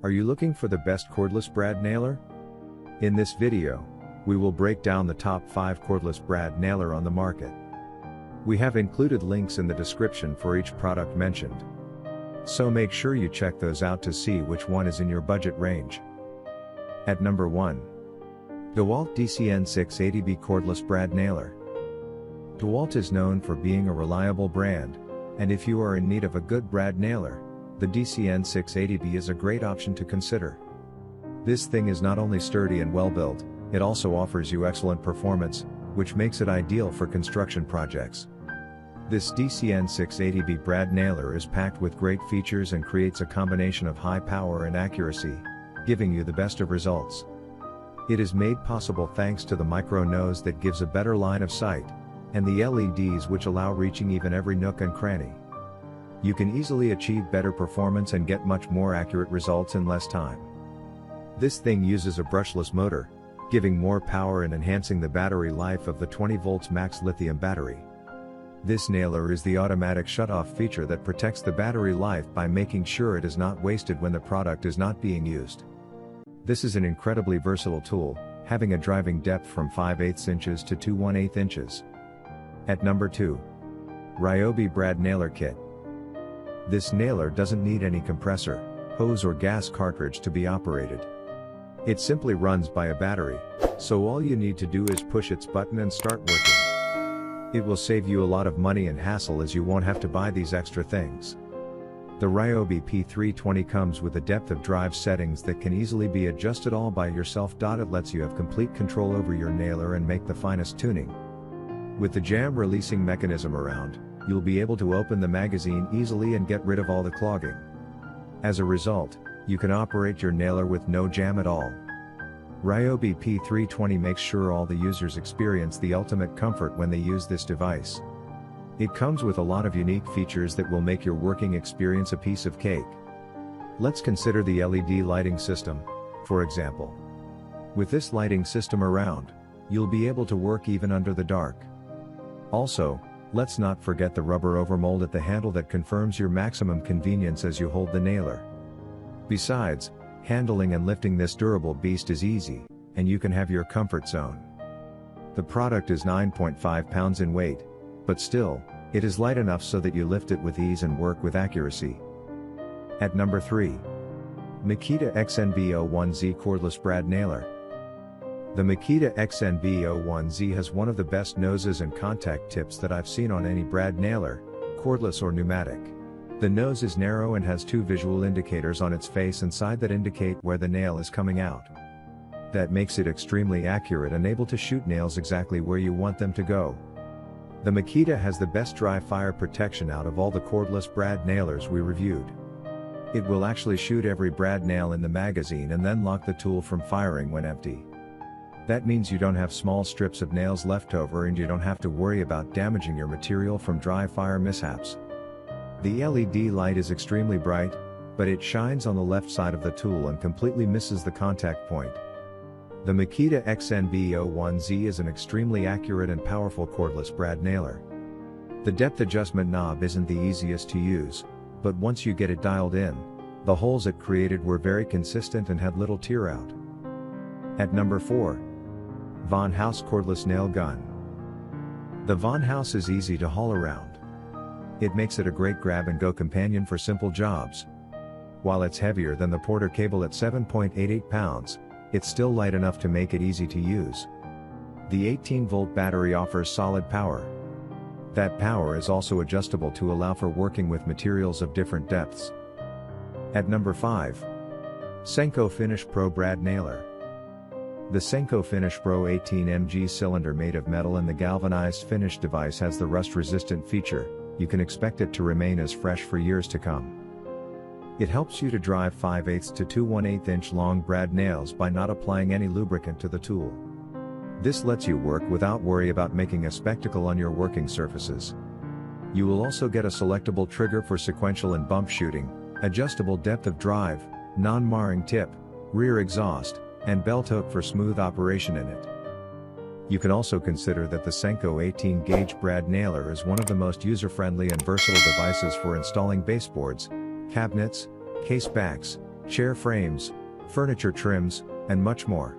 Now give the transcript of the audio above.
Are you looking for the best cordless brad nailer? In this video, we will break down the top 5 cordless brad nailer on the market. We have included links in the description for each product mentioned. So make sure you check those out to see which one is in your budget range. At number 1. DEWALT DCN680B Cordless Brad Nailer. DEWALT is known for being a reliable brand, and if you are in need of a good brad nailer, the DCN680B is a great option to consider. This thing is not only sturdy and well built, it also offers you excellent performance, which makes it ideal for construction projects. This DCN680B brad nailer is packed with great features and creates a combination of high power and accuracy, giving you the best of results. It is made possible thanks to the micro nose that gives a better line of sight, and the LEDs which allow reaching even every nook and cranny. You can easily achieve better performance and get much more accurate results in less time. This thing uses a brushless motor, giving more power and enhancing the battery life of the 20 volts max lithium battery. This nailer is the automatic shutoff feature that protects the battery life by making sure it is not wasted when the product is not being used. This is an incredibly versatile tool, having a driving depth from 5/8 inches to 2/1/8 inches. At number 2. Ryobi Brad Nailer Kit. This nailer doesn't need any compressor, hose or gas cartridge to be operated. It simply runs by a battery, so all you need to do is push its button and start working. It will save you a lot of money and hassle as you won't have to buy these extra things. The Ryobi P320 comes with a depth of drive settings that can easily be adjusted all by yourself. It lets you have complete control over your nailer and make the finest tuning. With the jam releasing mechanism around, you'll be able to open the magazine easily and get rid of all the clogging. As a result, you can operate your nailer with no jam at all. Ryobi P320 makes sure all the users experience the ultimate comfort when they use this device. It comes with a lot of unique features that will make your working experience a piece of cake. Let's consider the LED lighting system, for example. With this lighting system around, you'll be able to work even under the dark. Also, let's not forget the rubber overmold at the handle that confirms your maximum convenience as you hold the nailer. Besides, handling and lifting this durable beast is easy, and you can have your comfort zone. The product is 9.5 pounds in weight, but still, it is light enough so that you lift it with ease and work with accuracy. At number 3. Makita XNB01Z Cordless Brad Nailer. The Makita XNB01Z has one of the best noses and contact tips that I've seen on any brad nailer, cordless or pneumatic. The nose is narrow and has 2 visual indicators on its face and side that indicate where the nail is coming out. That makes it extremely accurate and able to shoot nails exactly where you want them to go. The Makita has the best dry fire protection out of all the cordless brad nailers we reviewed. It will actually shoot every brad nail in the magazine and then lock the tool from firing when empty. That means you don't have small strips of nails left over and you don't have to worry about damaging your material from dry fire mishaps. The LED light is extremely bright, but it shines on the left side of the tool and completely misses the contact point. The Makita XNB01Z is an extremely accurate and powerful cordless brad nailer. The depth adjustment knob isn't the easiest to use, but once you get it dialed in, the holes it created were very consistent and had little tear out. At number 4. VonHaus Cordless Nail Gun. The VonHaus is easy to haul around. It makes it a great grab-and-go companion for simple jobs. While it's heavier than the Porter cable at 7.88 pounds, it's still light enough to make it easy to use. The 18-volt battery offers solid power. That power is also adjustable to allow for working with materials of different depths. At number 5. SENCO Finish Pro Brad Nailer. The SENCO Finish Pro 18mg cylinder made of metal and the galvanized finish device has the rust-resistant feature. You can expect it to remain as fresh for years to come. It helps you to drive 5/8 to 2/1/8 inch long brad nails by not applying any lubricant to the tool. This lets you work without worry about making a spectacle on your working surfaces. You will also get a selectable trigger for sequential and bump shooting, adjustable depth of drive, non-marring tip, rear exhaust, and belt hook for smooth operation in it. You can also consider that the SENCO 18-gauge brad nailer is one of the most user-friendly and versatile devices for installing baseboards, cabinets, case backs, chair frames, furniture trims, and much more.